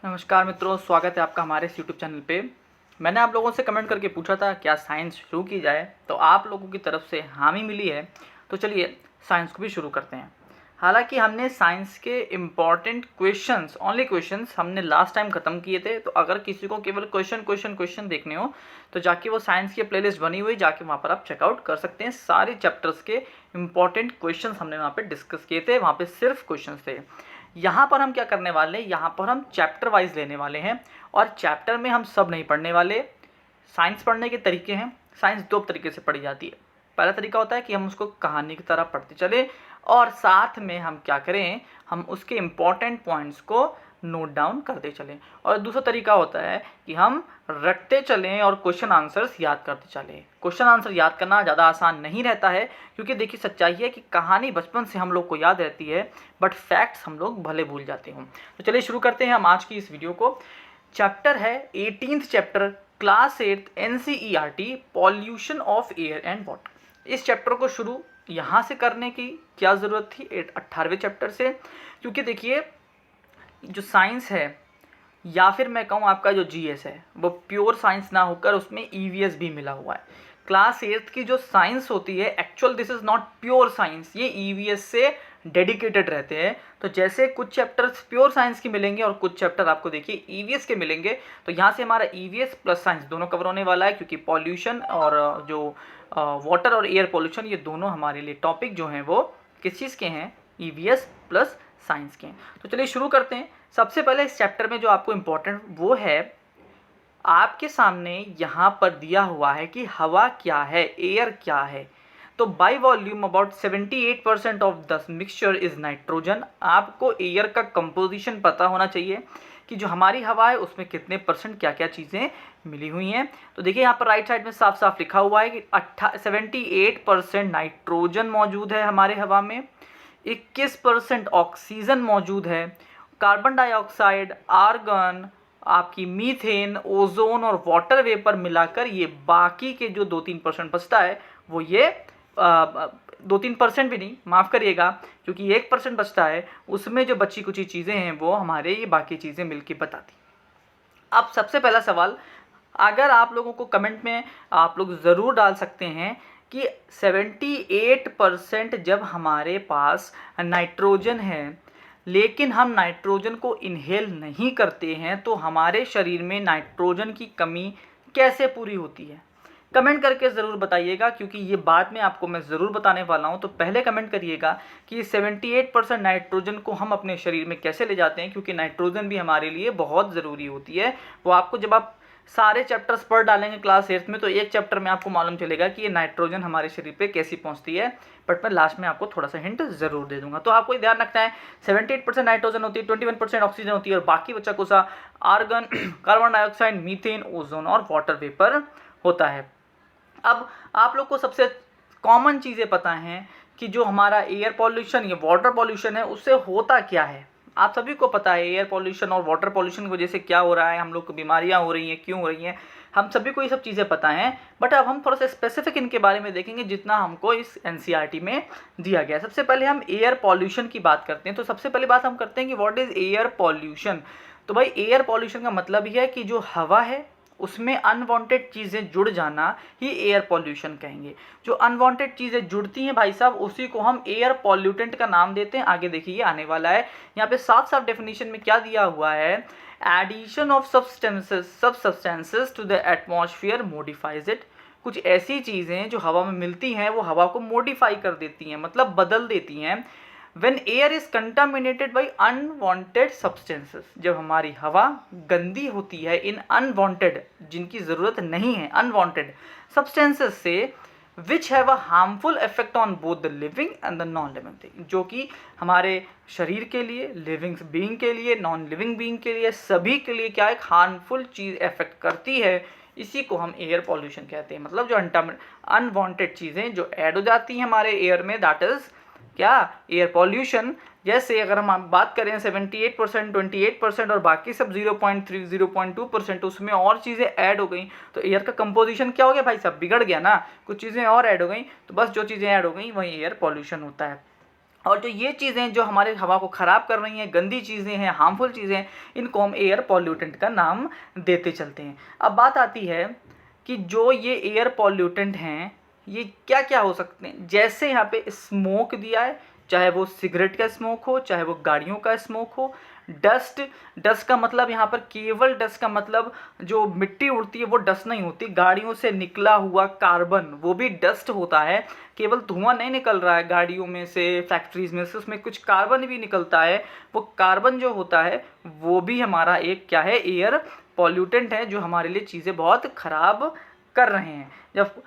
नमस्कार मित्रों, स्वागत है आपका हमारे इस यूट्यूब चैनल पे। मैंने आप लोगों से कमेंट करके पूछा था क्या साइंस शुरू की जाए, तो आप लोगों की तरफ से हामी मिली है। तो चलिए साइंस को भी शुरू करते हैं। हालांकि हमने साइंस के इम्पॉर्टेंट क्वेश्चंस, ओनली क्वेश्चंस हमने लास्ट टाइम ख़त्म किए थे। तो अगर किसी को केवल क्वेश्चन देखने हो तो जाके वो साइंस की प्लेलिस्ट बनी हुई, जाके वहाँ पर आप चेकआउट कर सकते हैं। सारे चैप्टर्स के इम्पॉर्टेंट क्वेश्चंस हमने वहाँ पर डिस्कस किए थे, वहाँ पर सिर्फ क्वेश्चन थे। यहाँ पर हम क्या करने वाले हैं, यहाँ पर हम चैप्टर वाइज लेने वाले हैं और चैप्टर में हम सब नहीं पढ़ने वाले। साइंस पढ़ने के तरीके हैं। साइंस दो तरीके से पढ़ी जाती है। पहला तरीका होता है कि हम उसको कहानी की तरह पढ़ते चले और साथ में हम क्या करें, हम उसके इम्पॉर्टेंट पॉइंट्स को नोट डाउन करते चलें। और दूसरा तरीका होता है कि हम रटते चलें और क्वेश्चन आंसर्स याद करते चलें। क्वेश्चन आंसर याद करना ज़्यादा आसान नहीं रहता है, क्योंकि देखिए सच्चाई है कि कहानी बचपन से हम लोग को याद रहती है, बट फैक्ट्स हम लोग भले भूल जाते हैं। तो चलिए शुरू करते हैं हम आज की इस वीडियो को। चैप्टर है 18th chapter, class 8 NCERT, pollution of air and water. इस चैप्टर को शुरू यहाँ से करने की क्या ज़रूरत थी 18वें चैप्टर से, क्योंकि देखिए जो साइंस है या फिर मैं कहूँ आपका जो GS है वो प्योर साइंस ना होकर उसमें EVS भी मिला हुआ है। क्लास 8th की जो साइंस होती है, actual this is not pure science, ये EVS से डेडिकेटेड रहते हैं। तो जैसे कुछ चैप्टर्स प्योर साइंस की मिलेंगे और कुछ चैप्टर आपको देखिए EVS के मिलेंगे, तो यहाँ से हमारा EVS प्लस साइंस दोनों कवर होने वाला है, क्योंकि पॉल्यूशन और जो वाटर और एयर पॉल्यूशन ये दोनों हमारे लिए टॉपिक जो हैं वो किस चीज़ के हैं, EVS प्लस साइंस के हैं। तो चलिए शुरू करते हैं। सबसे पहले इस चैप्टर में जो आपको इम्पोर्टेंट वो है, आपके सामने यहाँ पर दिया हुआ है कि हवा क्या है, एयर क्या है। तो by volume about 78% of the mixture is nitrogen. आपको एयर का कंपोजिशन पता होना चाहिए कि जो हमारी हवा है उसमें कितने परसेंट क्या क्या चीज़ें मिली हुई हैं। तो देखिए यहाँ पर राइट साइड में साफ साफ लिखा हुआ है कि 78% नाइट्रोजन मौजूद है हमारे हवा में, 21% ऑक्सीजन मौजूद है, कार्बन डाइऑक्साइड, आर्गन, आपकी मीथेन, ओजोन और वाटर वेपर मिलाकर ये बाकी के जो 2-3% बचता है वो ये 2-3% भी नहीं, माफ़ करिएगा, क्योंकि 1% बचता है, उसमें जो बची कुछ चीज़ें हैं वो हमारे ये बाकी चीज़ें मिलके बताती। अब सबसे पहला सवाल, अगर आप लोगों को कमेंट में आप लोग ज़रूर डाल सकते हैं कि 78% जब हमारे पास नाइट्रोजन है लेकिन हम नाइट्रोजन को इनहेल नहीं करते हैं, तो हमारे शरीर में नाइट्रोजन की कमी कैसे पूरी होती है। कमेंट करके ज़रूर बताइएगा, क्योंकि ये बाद में आपको मैं ज़रूर बताने वाला हूँ। तो पहले कमेंट करिएगा कि 78% नाइट्रोजन को हम अपने शरीर में कैसे ले जाते हैं, क्योंकि नाइट्रोजन भी हमारे लिए बहुत ज़रूरी होती है। वो आपको जब आप सारे चैप्टर्स पढ़ डालेंगे क्लास 8th में, तो एक चैप्टर में आपको मालूम चलेगा कि ये नाइट्रोजन हमारे शरीर पे कैसी पहुंचती है, बट मैं लास्ट में आपको थोड़ा सा हिंट ज़रूर दे दूंगा। तो आपको ध्यान रखना है 78% नाइट्रोजन होती है, 21% ऑक्सीजन होती है और बाकी बचा कुछ argon, carbon dioxide, methane, ozone और वाटर वेपर होता है। अब आप लोग को सबसे कॉमन चीज़ें पता हैं कि जो हमारा एयर पॉल्यूशन या वाटर पॉल्यूशन है उससे होता क्या है। आप सभी को पता है एयर पॉल्यूशन और वाटर पॉल्यूशन की वजह से क्या हो रहा है, हम लोग को बीमारियां हो रही हैं, क्यों हो रही हैं, हम सभी को ये सब चीज़ें पता हैं। बट अब हम थोड़ा सा स्पेसिफिक इनके बारे में देखेंगे जितना हमको इस NCERT में दिया गया है। सबसे पहले हम एयर पॉल्यूशन की बात करते हैं। तो सबसे पहले बात हम करते हैं कि व्हाट इज़ एयर पॉल्यूशन। तो भाई एयर पॉल्यूशन का मतलब ही है कि जो हवा है उसमें अनवांटेड चीज़ें जुड़ जाना ही एयर पॉल्यूशन कहेंगे। जो अनवांटेड चीज़ें जुड़ती हैं भाई साहब, उसी को हम एयर पॉल्यूटेंट का नाम देते हैं। आगे देखिए आने वाला है, यहाँ पे साफ साफ डेफिनेशन में क्या दिया हुआ है, addition of substances to the atmosphere modifies it. कुछ ऐसी चीज़ें जो हवा में मिलती हैं वो हवा को मॉडिफाई कर देती हैं, मतलब बदल देती हैं। When air is contaminated by unwanted substances, जब हमारी हवा गंदी होती है इन unwanted, जिनकी ज़रूरत नहीं है, unwanted substances से, which have a harmful effect on both the living and the non-living thing, जो कि हमारे शरीर के लिए, लिविंग बीइंग के लिए, नॉन लिविंग बीइंग के लिए, सभी के लिए क्या एक हार्मफुल चीज़ इफेक्ट करती है, इसी को हम एयर पॉल्यूशन कहते हैं। मतलब जो अनवांटेड चीज़ें जो ऐड हो जाती हैं हमारे एयर में, दैट इज़ क्या, एयर पॉल्यूशन। जैसे अगर हम बात करें 78%, 28% और बाकी सब 0.3, 0.2%, उसमें और चीज़ें ऐड हो गई तो एयर का कंपोजिशन क्या हो गया भाई साहब, बिगड़ गया ना। कुछ चीज़ें और ऐड हो गई तो बस जो चीज़ें ऐड हो गई वही एयर पॉल्यूशन होता है। और जो ये चीज़ें जो हमारे हवा को ख़राब कर रही हैं, गंदी चीज़ें हैं, हार्मफुल चीज़ें हैं, इनको हम एयर पॉल्यूटेंट का नाम देते चलते हैं। अब बात आती है कि जो ये एयर पॉल्यूटेंट हैं ये क्या क्या हो सकते हैं। जैसे यहाँ पे स्मोक दिया है, चाहे वो सिगरेट का स्मोक हो, चाहे वो गाड़ियों का स्मोक हो। डस्ट, डस्ट का मतलब यहाँ पर केवल डस्ट का मतलब जो मिट्टी उड़ती है वो डस्ट नहीं होती, गाड़ियों से निकला हुआ कार्बन वो भी डस्ट होता है। केवल धुआं नहीं निकल रहा है गाड़ियों में से, फैक्ट्रीज में से, उसमें कुछ कार्बन भी निकलता है। वो कार्बन जो होता है वो भी हमारा एक क्या है, एयर पॉल्यूटेंट है, जो हमारे लिए चीज़ें बहुत ख़राब कर रहे हैं। जब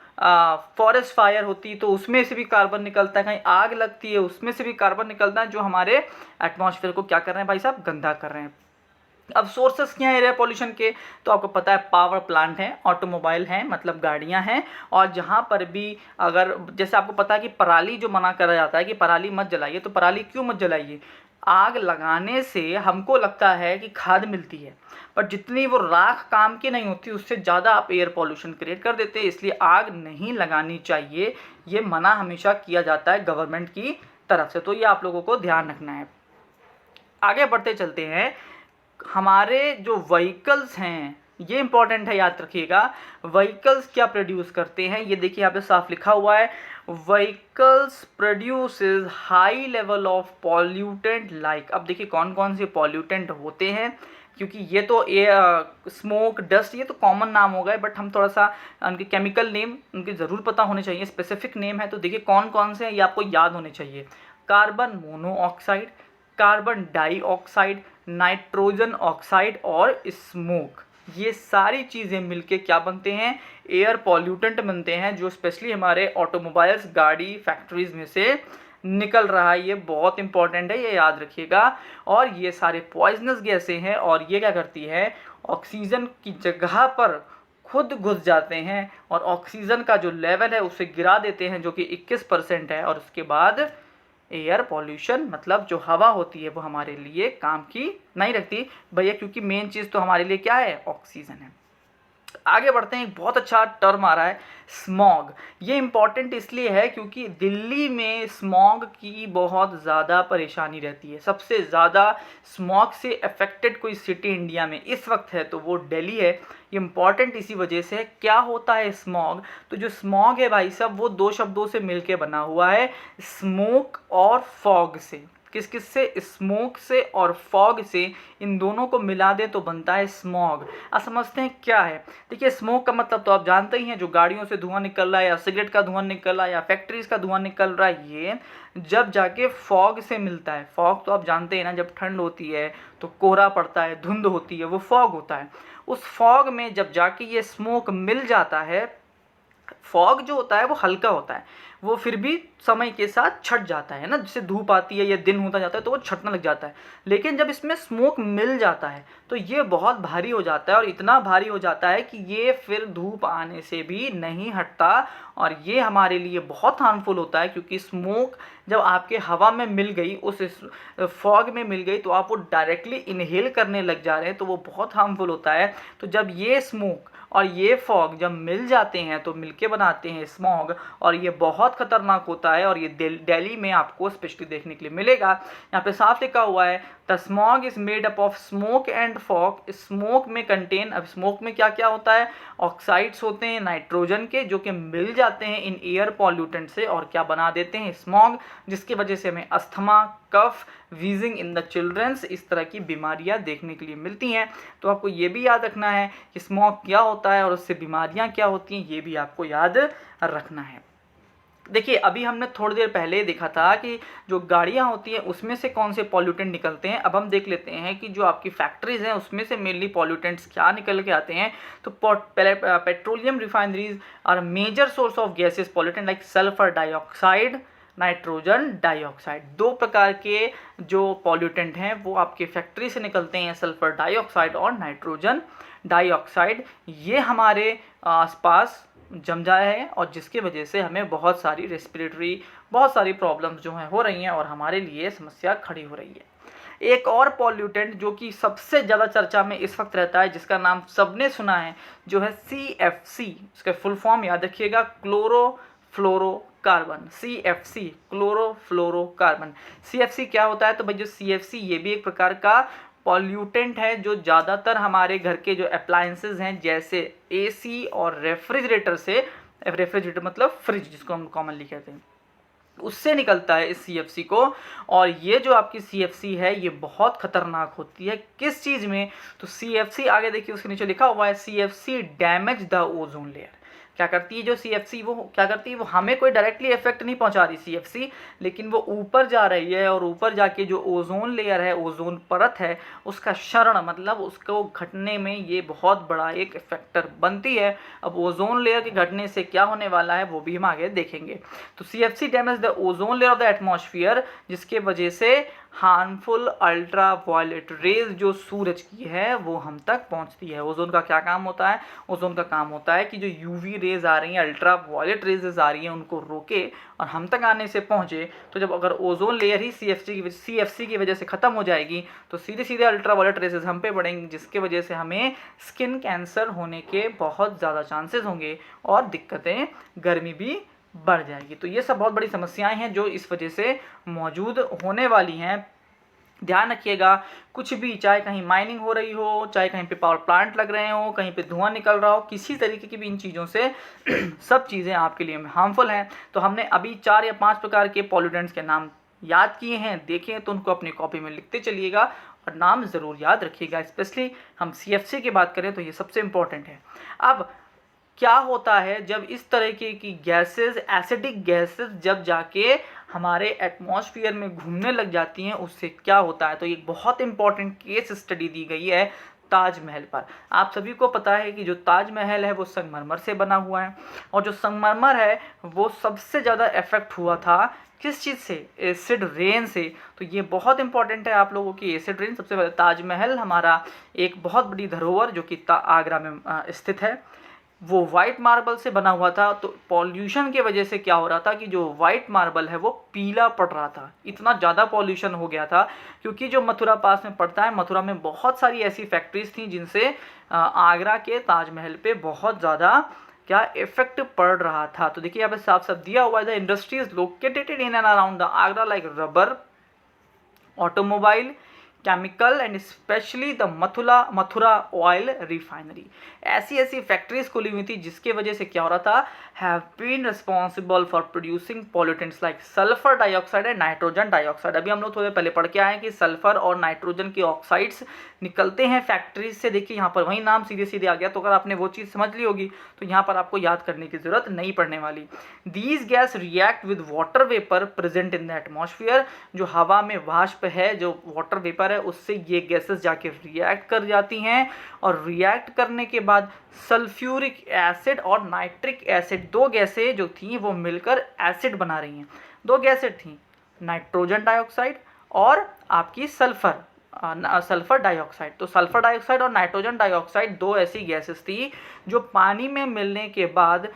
फॉरेस्ट फायर होती है तो उसमें से भी कार्बन निकलता है, कहीं आग लगती है उसमें से भी कार्बन निकलता है, जो हमारे एटमॉस्फेयर को क्या कर रहे हैं भाई साहब, गंदा कर रहे हैं। अब सोर्सेस क्या है एयर पोल्यूशन के, तो आपको पता है पावर प्लांट हैं, ऑटोमोबाइल हैं मतलब गाड़ियां हैं, और जहां पर भी अगर जैसे आपको पता है कि पराली जो मना करा जाता है कि पराली मत जलाइए, तो पराली क्यों मत जलाइए, आग लगाने से हमको लगता है कि खाद मिलती है, पर जितनी वो राख काम की नहीं होती उससे ज़्यादा आप एयर पॉल्यूशन क्रिएट कर देते हैं, इसलिए आग नहीं लगानी चाहिए। ये मना हमेशा किया जाता है गवर्नमेंट की तरफ से, तो ये आप लोगों को ध्यान रखना है। आगे बढ़ते चलते हैं, हमारे जो व्हीकल्स हैं ये इंपॉर्टेंट है, याद रखिएगा। व्हीकल्स क्या प्रोड्यूस करते हैं, ये देखिए यहाँ पे साफ लिखा हुआ है, vehicles produces high level of pollutant like. अब देखिए कौन कौन से पॉल्यूटेंट होते हैं, क्योंकि ये तो स्मोक, डस्ट, ये तो कॉमन नाम हो गए, बट हम थोड़ा सा उनके केमिकल नेम उनके ज़रूर पता होने चाहिए, स्पेसिफिक नेम है तो देखिए कौन कौन से हैं ये आपको याद होने चाहिए। Carbon monoxide, carbon dioxide, nitrogen oxide और स्मोक, ये सारी चीज़ें मिलके क्या बनते हैं, एयर पॉल्यूटेंट बनते हैं, जो स्पेशली हमारे ऑटोमोबाइल्स, गाड़ी, फैक्ट्रीज में से निकल रहा है। ये बहुत इंपॉर्टेंट है, ये याद रखिएगा। और ये सारे पॉइजनस गैसें हैं, और ये क्या करती है, ऑक्सीजन की जगह पर खुद घुस जाते हैं और ऑक्सीजन का जो लेवल है उसे गिरा देते हैं, जो कि 21% है। और उसके बाद एयर पॉल्यूशन मतलब जो हवा होती है वो हमारे लिए काम की नहीं रखती भैया, क्योंकि मेन चीज़ तो हमारे लिए क्या है, ऑक्सीजन है। आगे बढ़ते हैं, एक बहुत अच्छा टर्म आ रहा है स्मॉग। ये इम्पॉर्टेंट इसलिए है क्योंकि दिल्ली में स्मॉग की बहुत ज़्यादा परेशानी रहती है। सबसे ज़्यादा स्मॉग से अफेक्टेड कोई सिटी इंडिया में इस वक्त है तो वो दिल्ली है। ये इम्पॉर्टेंट इसी वजह से है। क्या होता है स्मॉग, तो जो स्मॉग है भाई साहब वो दो शब्दों से मिलके बना हुआ है, स्मोक और फॉग से। किस किस से, स्मोक से और फॉग से, इन दोनों को मिला दे तो बनता है स्मॉग। अब समझते हैं क्या है। देखिए स्मोक का मतलब तो आप जानते ही हैं, जो गाड़ियों से धुआं निकल रहा है, या सिगरेट का धुआं निकल रहा है, या फैक्ट्रीज का धुआं निकल रहा है, ये जब जाके फॉग से मिलता है। फॉग तो आप जानते हैं ना, जब ठंड होती है तो कोहरा पड़ता है, धुंध होती है, वो फॉग होता है। उस फॉग में जब जाके ये स्मोक मिल जाता है, फॉग जो होता है वो हल्का होता है, वो फिर भी समय के साथ छट जाता है ना, जैसे धूप आती है या दिन होता जाता है तो वो छटने लग जाता है। लेकिन जब इसमें स्मोक मिल जाता है तो ये बहुत भारी हो जाता है, और इतना भारी हो जाता है कि ये फिर धूप आने से भी नहीं हटता, और ये हमारे लिए बहुत हार्मफुल होता है। क्योंकि स्मोक जब आपके हवा में मिल गई, उस फॉग में मिल गई, तो आप वो डायरेक्टली इनहेल करने लग जा रहे हैं, तो वो बहुत हार्मफुल होता है। तो जब ये स्मोक और ये फॉग जब मिल जाते हैं तो मिलके बनाते हैं स्मॉग, और ये बहुत खतरनाक होता है। और ये दिल्ली में आपको स्पेशली देखने के लिए मिलेगा। यहाँ पे साफ लिखा हुआ है, the smog is made up of smoke and fog. Smoke में कंटेन, अब स्मोक में क्या क्या होता है, ऑक्साइड्स होते हैं नाइट्रोजन के, जो कि मिल जाते हैं इन एयर पॉल्यूटेंट से और क्या बना देते हैं, स्मॉग, जिसकी वजह से हमें asthma, cough, wheezing in the childrens, इस तरह की बीमारियां देखने के लिए मिलती हैं। तो आपको ये भी याद रखना है कि स्मॉग क्या होता है और उससे बीमारियां क्या होती हैं, ये भी आपको याद रखना है। देखिए अभी हमने थोड़ी देर पहले देखा था कि जो गाड़ियां होती हैं उसमें से कौन से पॉल्यूटेंट निकलते हैं। अब हम देख लेते हैं कि जो आपकी फैक्ट्रीज हैं उसमें से मेनली पॉल्यूटेंट्स क्या निकल के आते हैं। तो petroleum refineries are major source of gases pollutant like sulphur dioxide, nitrogen dioxide. दो प्रकार के जो पॉल्यूटेंट हैं वो आपके फैक्ट्री से निकलते हैं, सल्फर डाइऑक्साइड और नाइट्रोजन डाइऑक्साइड। ये हमारे आसपास जम जाए है और जिसकी वजह से हमें बहुत सारी रेस्पिरेटरी, बहुत सारी प्रॉब्लम्स जो हैं हो रही हैं और हमारे लिए समस्या खड़ी हो रही है। एक और पॉल्यूटेंट जो कि सबसे ज़्यादा चर्चा में इस वक्त रहता है, जिसका नाम सबने सुना है, जो है CFC। इसका फुल फॉर्म याद रखिएगा, क्लोरो फ्लोरो कार्बन, CFC क्लोरोफ्लोरोकार्बन। CFC क्या होता है? तो भाई जो CFC ये भी एक प्रकार का पॉल्यूटेंट है जो ज़्यादातर हमारे घर के जो अप्लायंसेज हैं जैसे AC और रेफ्रिजरेटर से, रेफ्रिजरेटर मतलब फ्रिज जिसको हम कॉमनली कहते हैं, उससे निकलता है इस CFC को। और ये जो आपकी CFC है ये बहुत खतरनाक होती है किस चीज़ में? तो CFC आगे देखिए उसके नीचे लिखा हुआ है CFC damage the ozone layer. क्या करती है जो CFC, वो क्या करती है? वो हमें कोई डायरेक्टली इफेक्ट नहीं पहुंचा रही CFC, लेकिन वो ऊपर जा रही है और ऊपर जाके जो ओजोन लेयर है, ओजोन परत है, उसका क्षरण मतलब उसको घटने में ये बहुत बड़ा एक फैक्टर बनती है। अब ओजोन लेयर के घटने से क्या होने वाला है वो भी हम आगे देखेंगे। तो CFC damage the ozone layer of the atmosphere, जिसके वजह से हार्मफुल अल्ट्रा वायलेट रेज जो सूरज की है वो हम तक पहुंचती है। ओजोन का क्या काम होता है? ओजोन का काम होता है कि जो यूवी रेज आ रही हैं, अल्ट्रा वायलेट रेजेस आ रही हैं, उनको रोके और हम तक आने से पहुंचे। तो जब अगर ओजोन लेयर ही CFC की वजह से ख़त्म हो जाएगी तो सीधे सीधे अल्ट्रा वायलेट रेजेस हम पे पड़ेंगी, जिसके वजह से हमें स्किन कैंसर होने के बहुत ज़्यादा चांसेस होंगे और दिक्कतें, गर्मी भी बढ़ जाएगी। तो ये सब बहुत बड़ी समस्याएं हैं जो इस वजह से मौजूद होने वाली हैं। ध्यान रखिएगा, कुछ भी, चाहे कहीं माइनिंग हो रही हो, चाहे कहीं पे पावर प्लांट लग रहे हो, कहीं पे धुआं निकल रहा हो, किसी तरीके की भी इन चीज़ों से सब चीज़ें आपके लिए हार्मफुल हैं। तो हमने अभी 4 या 5 प्रकार के पॉल्यूटेंट्स के नाम याद किए हैं, देखें तो उनको अपनी कॉपी में लिखते चलिएगा और नाम ज़रूर याद रखिएगा। स्पेशली हम CFC की बात करें तो ये सबसे इम्पॉर्टेंट है। अब क्या होता है जब इस तरह की गैसेस, एसिडिक गैसेस जब जाके हमारे एटमॉस्फेयर में घूमने लग जाती हैं, उससे क्या होता है? तो एक बहुत इंपॉर्टेंट केस स्टडी दी गई है ताजमहल पर। आप सभी को पता है कि जो ताजमहल है वो संगमरमर से बना हुआ है और जो संगमरमर है वो सबसे ज़्यादा इफेक्ट हुआ था किस चीज़ से? एसिड रेन से। तो ये बहुत इंपॉर्टेंट है आप लोगों की, एसिड रेन। सबसे पहले ताजमहल हमारा एक बहुत बड़ी धरोहर जो कि आगरा में स्थित है, वो वाइट मार्बल से बना हुआ था। तो पॉल्यूशन की वजह से क्या हो रहा था कि जो वाइट मार्बल है वो पीला पड़ रहा था, इतना ज़्यादा पॉल्यूशन हो गया था। क्योंकि जो मथुरा पास में पड़ता है, मथुरा में बहुत सारी ऐसी फैक्ट्रीज थी जिनसे आगरा के ताजमहल पे बहुत ज़्यादा क्या इफेक्ट पड़ रहा था। तो देखिए यहाँ पे साफ साफ दिया हुआ है, the industries located in and around the Agra like rubber, automobile, chemical and specially the Mathura oil refinery. ऐसी ऐसी फैक्ट्रीज खुली हुई थी जिसके वजह से क्या हो रहा था? Have been responsible for producing pollutants like sulphur dioxide and nitrogen dioxide. अभी हम लोग थोड़े पहले पढ़ के आए हैं कि सल्फर और नाइट्रोजन के ऑक्साइड्स निकलते हैं फैक्ट्रीज से। देखिए यहाँ पर वही नाम सीधे सीधे आ गया। तो अगर आपने वो चीज़ समझ ली होगी तो यहाँ पर आपको याद करने की जरूरत नहीं पड़ने वाली। These gas react with water vapour present in the atmosphere. जो हवा में वाष्प है, जो वाटर वेपर है, उससे ये गैसेस जाके रिएक्ट कर जाती हैं और रिएक्ट करने के बाद सल्फ्यूरिक एसिड और नाइट्रिक एसिड, दो गैसें जो थी वो मिलकर एसिड बना रही हैं। दो गैसें थी, नाइट्रोजन डाइऑक्साइड और आपकी सल्फर डाइऑक्साइड। तो सल्फर डाइऑक्साइड और नाइट्रोजन डाइऑक्साइड दो ऐसी गैसेस थी जो पानी में मिलने के बाद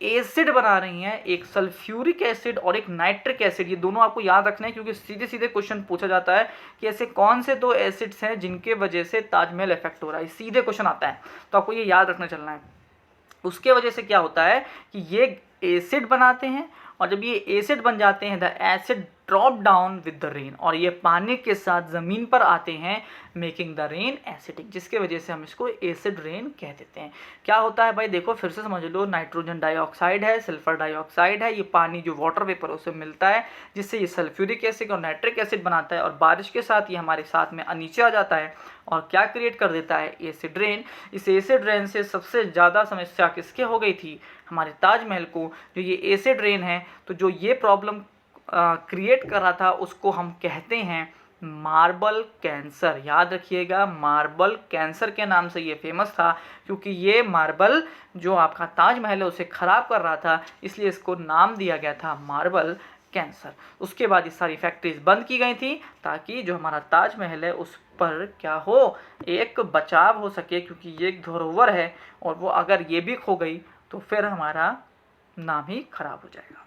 एसिड बना रही हैं, एक सल्फ्यूरिक एसिड और एक नाइट्रिक एसिड। ये दोनों आपको याद रखना है क्योंकि सीधे सीधे क्वेश्चन पूछा जाता है कि ऐसे कौन से दो एसिड्स हैं जिनके वजह से ताजमहल इफेक्ट हो रहा है, सीधे क्वेश्चन आता है। तो आपको ये याद रखना चलना है। उसके वजह से क्या होता है कि ये एसिड बनाते हैं और जब ये एसिड बन जाते हैं, the acid drop down with the rain, और ये पानी के साथ ज़मीन पर आते हैं, मेकिंग द रेन एसिडिक, जिसके वजह से हम इसको एसिड रेन कह देते हैं। क्या होता है भाई, देखो फिर से समझ लो, नाइट्रोजन डाइऑक्साइड है, सल्फर डाइऑक्साइड है, ये पानी जो वाटर वेपर उससे मिलता है जिससे ये सल्फ्यूरिक एसिड और नाइट्रिक एसिड बनाता है और बारिश के साथ ये हमारे साथ में नीचे आ जाता है और क्या क्रिएट कर देता है? Acid rain. इस एसिड रेन से सबसे ज़्यादा समस्या किसके हो गई थी? हमारे ताजमहल को। जो ये एसिड रेन है, तो जो ये प्रॉब्लम क्रिएट कर रहा था उसको हम कहते हैं मार्बल कैंसर। याद रखिएगा, मार्बल कैंसर के नाम से ये फेमस था क्योंकि ये मार्बल जो आपका ताजमहल है उसे ख़राब कर रहा था, इसलिए इसको नाम दिया गया था मार्बल कैंसर। उसके बाद ये सारी फैक्ट्रीज बंद की गई थी ताकि जो हमारा ताजमहल है उस पर क्या हो, एक बचाव हो सके, क्योंकि ये एक धरोहर है और वो अगर ये भी खो गई तो फिर हमारा नाम ही खराब हो जाएगा।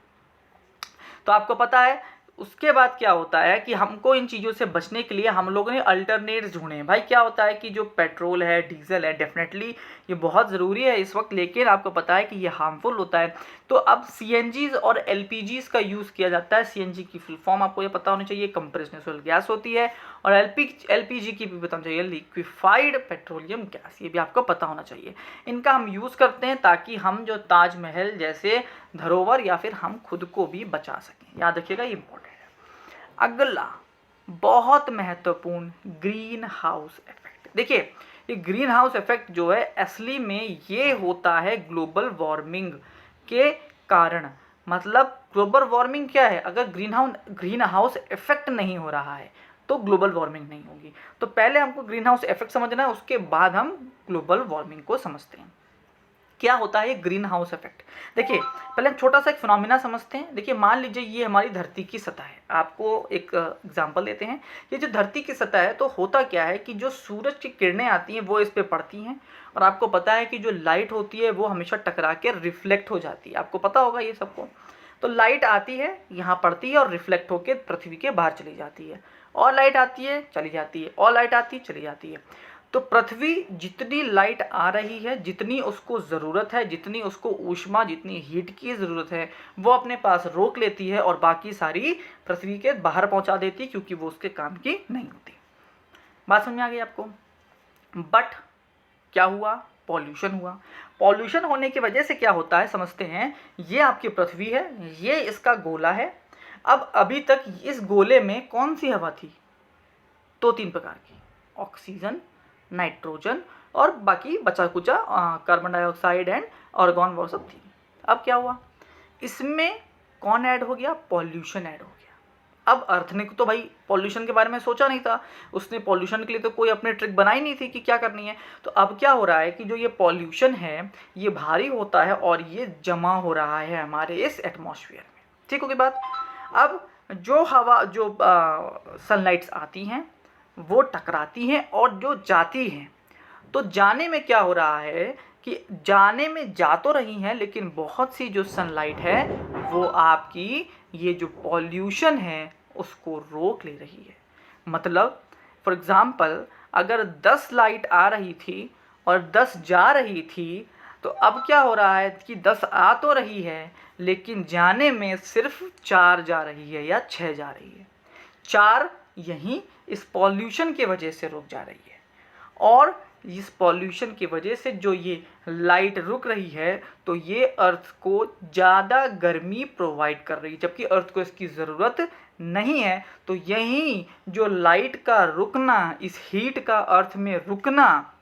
तो आपको पता है उसके बाद क्या होता है कि हमको इन चीज़ों से बचने के लिए हम लोगों ने अल्टरनेट्स ढूंढे हैं। भाई क्या होता है कि जो पेट्रोल है, डीजल है, डेफिनेटली ये बहुत ज़रूरी है इस वक्त, लेकिन आपको पता है कि ये हार्मफुल होता है। तो अब सीएनजीज और एलपीजीज का यूज़ किया जाता है। सीएनजी की फुल फॉर्म आपको ये पता होनी चाहिए, कंप्रेस्ड नेचुरल गैस होती है, और एलपीजी की भी पता होना चाहिए, लिक्विफाइड पेट्रोलियम गैस, ये भी आपको पता होना चाहिए। इनका हम यूज़ करते हैं ताकि हम जो ताजमहल जैसे धरोहर या फिर हम खुद को भी बचा सकें। याद रखिएगा, ये इंपॉर्टेंट है। अगला बहुत महत्वपूर्ण, ग्रीन हाउस इफेक्ट। देखिए ये ग्रीन हाउस इफेक्ट जो है असली में ये होता है ग्लोबल वार्मिंग के कारण। मतलब ग्लोबल वार्मिंग क्या है, अगर ग्रीन हाउस इफेक्ट नहीं हो रहा है तो ग्लोबल वार्मिंग नहीं होगी। तो पहले हमको ग्रीन हाउस इफेक्ट समझना है, उसके बाद हम ग्लोबल वार्मिंग को समझते हैं। क्या होता है ग्रीन हाउस इफेक्ट? देखिए पहले हम छोटा सा एक फिनोमिना समझते हैं। देखिए मान लीजिए ये हमारी धरती की सतह है। आपको एक एग्जांपल देते हैं। ये जो धरती की सतह है, तो होता क्या है कि जो सूरज की किरणें आती हैं वो इस पे पड़ती हैं, और आपको पता है कि जो लाइट होती है वो हमेशा टकरा के रिफ्लेक्ट हो जाती है। आपको पता होगा ये सबको। तो लाइट आती है, यहाँ पड़ती है और रिफ्लेक्ट होकर पृथ्वी के बाहर चली जाती है, और लाइट आती है चली जाती है, और लाइट आती है चली जाती है। तो पृथ्वी जितनी लाइट आ रही है, जितनी उसको ज़रूरत है, जितनी उसको ऊष्मा, जितनी हीट की ज़रूरत है, वो अपने पास रोक लेती है और बाकी सारी पृथ्वी के बाहर पहुंचा देती है, क्योंकि वो उसके काम की नहीं होती। बात समझ में आ गई आपको? बट क्या हुआ? पॉल्यूशन हुआ। पॉल्यूशन होने की वजह से क्या होता है समझते हैं। ये आपकी पृथ्वी है, ये इसका गोला है। अब अभी तक इस गोले में कौन सी हवा थी? तो 3 प्रकार की, ऑक्सीजन, नाइट्रोजन और बाकी बचा कुचा कार्बन डाइऑक्साइड एंड आर्गन, वो सब थी। अब क्या हुआ, इसमें कौन ऐड हो गया? पॉल्यूशन ऐड हो गया। अब अर्थ ने तो भाई पॉल्यूशन के बारे में सोचा नहीं था, उसने पॉल्यूशन के लिए तो कोई अपनी ट्रिक बनाई नहीं थी कि क्या करनी है। तो अब क्या हो रहा है कि जो ये पॉल्यूशन है ये भारी होता है और ये जमा हो रहा है हमारे इस एटमॉस्फेयर में। ठीक होगी बात? अब जो हवा, जो सनलाइट्स आती हैं वो टकराती हैं और जो जाती हैं, तो जाने में क्या हो रहा है कि जाने में जा तो रही हैं, लेकिन बहुत सी जो सनलाइट है वो आपकी ये जो पॉल्यूशन है उसको रोक ले रही है। मतलब फॉर एग्ज़ाम्पल अगर 10 लाइट आ रही थी और 10 जा रही थी, तो अब क्या हो रहा है कि 10 आ तो रही है लेकिन जाने में सिर्फ 4 जा रही है या 6 जा रही है। 4 यहीं इस पॉल्यूशन की वजह से रुक जा रही है, और इस पॉल्यूशन की वजह से जो ये लाइट रुक रही है तो ये अर्थ को ज़्यादा गर्मी प्रोवाइड कर रही है, जबकि अर्थ को इसकी ज़रूरत नहीं है। तो यही जो लाइट का रुकना, इस हीट का अर्थ में रुकना,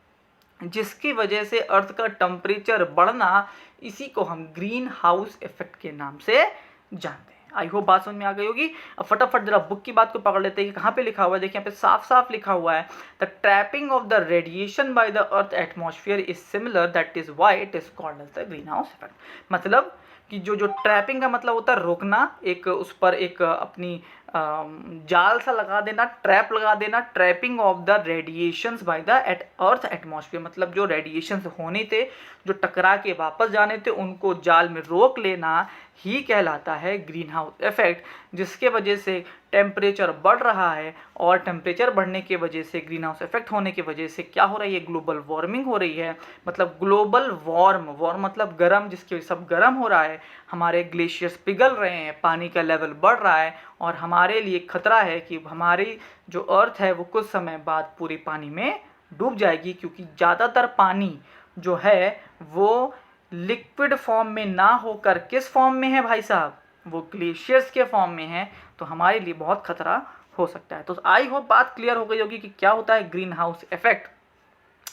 जिसकी वजह से अर्थ का टेम्परेचर बढ़ना, इसी को हम ग्रीन हाउस इफेक्ट के नाम से जानते हैं। आई होप बात समझ में आ गई होगी। अब फटाफट जरा बुक की बात को पकड़ लेते हैं कि कहाँ पे लिखा हुआ है। देखिए यहाँ पे साफ साफ लिखा हुआ है, the trapping of the radiation by the earth atmosphere is similar, that is why it is called as the greenhouse effect. मतलब कि जो ट्रैपिंग का मतलब होता है रोकना, एक उस पर एक अपनी जाल सा लगा देना, ट्रैप लगा देना। Trapping of the radiations bye the earth atmosphere, मतलब जो रेडिएशंस होने थे, जो टकरा के वापस जाने थे, उनको जाल में रोक लेना ही कहलाता है ग्रीन हाउस इफेक्ट, जिसके वजह से टेम्परेचर बढ़ रहा है, और टेम्परेचर बढ़ने की वजह से, ग्रीन हाउस इफेक्ट होने की वजह से क्या हो रही है? ग्लोबल वार्मिंग हो रही है। मतलब ग्लोबल वार्म मतलब गर्म, जिसकी वजह से सब गर्म हो रहा है, हमारे ग्लेशियर्स पिघल रहे हैं, पानी का लेवल बढ़ रहा है, और हमारे लिए खतरा है कि हमारी जो अर्थ है वो कुछ समय बाद पूरी पानी में डूब जाएगी, क्योंकि ज़्यादातर पानी जो है वो लिक्विड फॉर्म में ना होकर किस फॉर्म में है भाई साहब? वो ग्लेशियर्स के फॉर्म में है। तो हमारे लिए बहुत खतरा हो सकता है। तो आई होप बात क्लियर हो गई होगी कि क्या होता है ग्रीन हाउस इफेक्ट।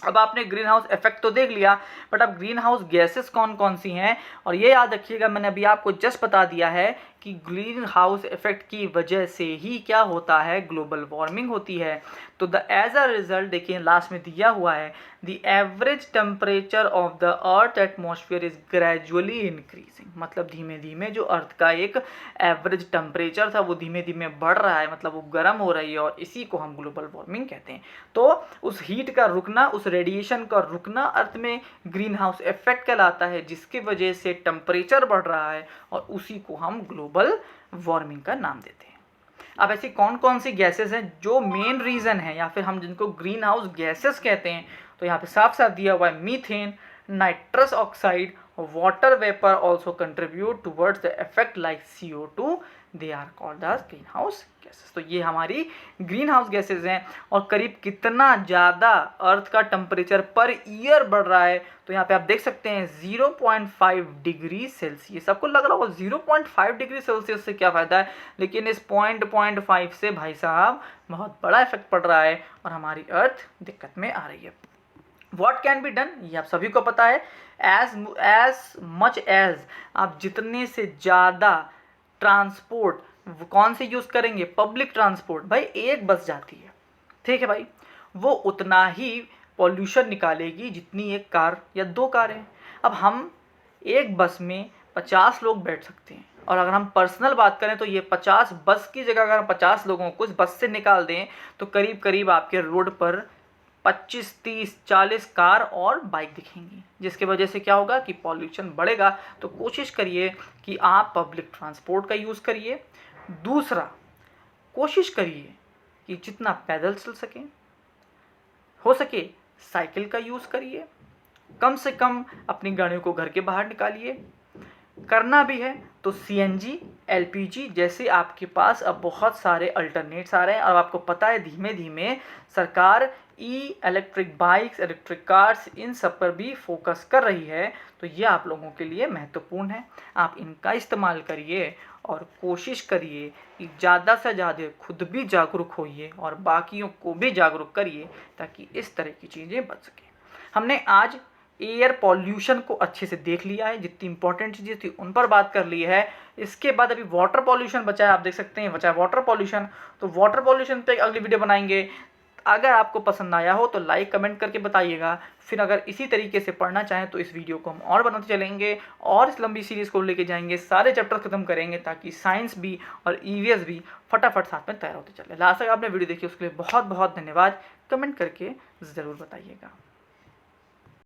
अब आपने ग्रीन हाउस इफेक्ट तो देख लिया, बट अब ग्रीन हाउस गैसेस कौन कौन सी हैं, और ये याद रखिएगा मैंने अभी आपको जस्ट बता दिया है कि ग्रीन हाउस इफेक्ट की वजह से ही क्या होता है? ग्लोबल वार्मिंग होती है। तो द एज अ रिजल्ट देखिए लास्ट में दिया हुआ है, the average temperature of the earth atmosphere is gradually increasing. मतलब धीमे धीमे जो अर्थ का एक एवरेज टेम्परेचर था वो धीमे धीमे बढ़ रहा है, मतलब वो गर्म हो रही है, और इसी को हम ग्लोबल वार्मिंग कहते हैं। तो उस हीट का रुकना, उस रेडिएशन का रुकना अर्थ में ग्रीन हाउस इफेक्ट कहलाता है, जिसकी वजह से टेम्परेचर बढ़ रहा है, और उसी को हम ग्लोबल वार्मिंग का नाम देते हैं। अब ऐसी कौन कौन सी गैसेस हैं जो मेन रीज़न है या फिर हम जिनको ग्रीन हाउस गैसेस कहते हैं, तो यहाँ पे साफ साफ दिया हुआ है methane, nitrous oxide, water vapour also contribute towards the effect like CO2, they are called as greenhouse gases. तो ये हमारी ग्रीन हाउस गैसेज हैं। और करीब कितना ज़्यादा अर्थ का टेम्परेचर पर ईयर बढ़ रहा है, तो यहाँ पे आप देख सकते हैं 0.5 डिग्री सेल्सियस। आपको लग रहा होगा 0.5 डिग्री सेल्सियस से क्या फ़ायदा है, लेकिन इस 0.5 से भाई साहब बहुत बड़ा इफेक्ट पड़ रहा है और हमारी अर्थ दिक्कत में आ रही है। वॉट कैन बी डन, ये आप सभी को पता है। एज मच एज आप जितने से ज़्यादा ट्रांसपोर्ट कौन से यूज़ करेंगे, पब्लिक ट्रांसपोर्ट, भाई एक बस जाती है, ठीक है भाई, वो उतना ही पॉल्यूशन निकालेगी जितनी एक कार या 2 कार हैं। अब हम एक बस में 50 लोग बैठ सकते हैं, और अगर हम पर्सनल बात करें तो ये 50 बस की जगह अगर हम 50 लोगों को इस बस से निकाल दें तो करीब करीब आपके रोड पर 25, 30, 40 कार और बाइक दिखेंगी, जिसकी वजह से क्या होगा कि पॉल्यूशन बढ़ेगा। तो कोशिश करिए कि आप पब्लिक ट्रांसपोर्ट का यूज़ करिए। दूसरा, कोशिश करिए कि जितना पैदल चल सकें, हो सके साइकिल का यूज़ करिए, कम से कम अपनी गाड़ियों को घर के बाहर निकालिए। करना भी है तो CNG, LPG जैसे आपके पास अब बहुत सारे अल्टरनेट्स आ रहे हैं। और आपको पता है धीमे धीमे सरकार इलेक्ट्रिक बाइक्स, इलेक्ट्रिक कार्स, इन सब पर भी फोकस कर रही है। तो ये आप लोगों के लिए महत्वपूर्ण है, आप इनका इस्तेमाल करिए और कोशिश करिए कि ज़्यादा से ज़्यादा खुद भी जागरूक होइए और बाकियों को भी जागरूक करिए, ताकि इस तरह की चीज़ें बच सकें। हमने आज एयर पॉल्यूशन को अच्छे से देख लिया है, जितनी इंपॉर्टेंट चीज़ें थी उन पर बात कर ली है। इसके बाद अभी वाटर पॉल्यूशन बचा है, आप देख सकते हैं बचा है वाटर पॉल्यूशन। तो वाटर पॉल्यूशन पे अगली वीडियो बनाएंगे। अगर आपको पसंद आया हो तो लाइक कमेंट करके बताइएगा। फिर अगर इसी तरीके से पढ़ना चाहें तो इस वीडियो को हम और बनाते चलेंगे और इस लंबी सीरीज़ को लेके जाएंगे, सारे चैप्टर खत्म करेंगे, ताकि साइंस भी और EVS भी फटाफट साथ में तैयार होते चले। लास्ट तक आपने वीडियो देखी उसके लिए बहुत बहुत धन्यवाद। कमेंट करके ज़रूर बताइएगा।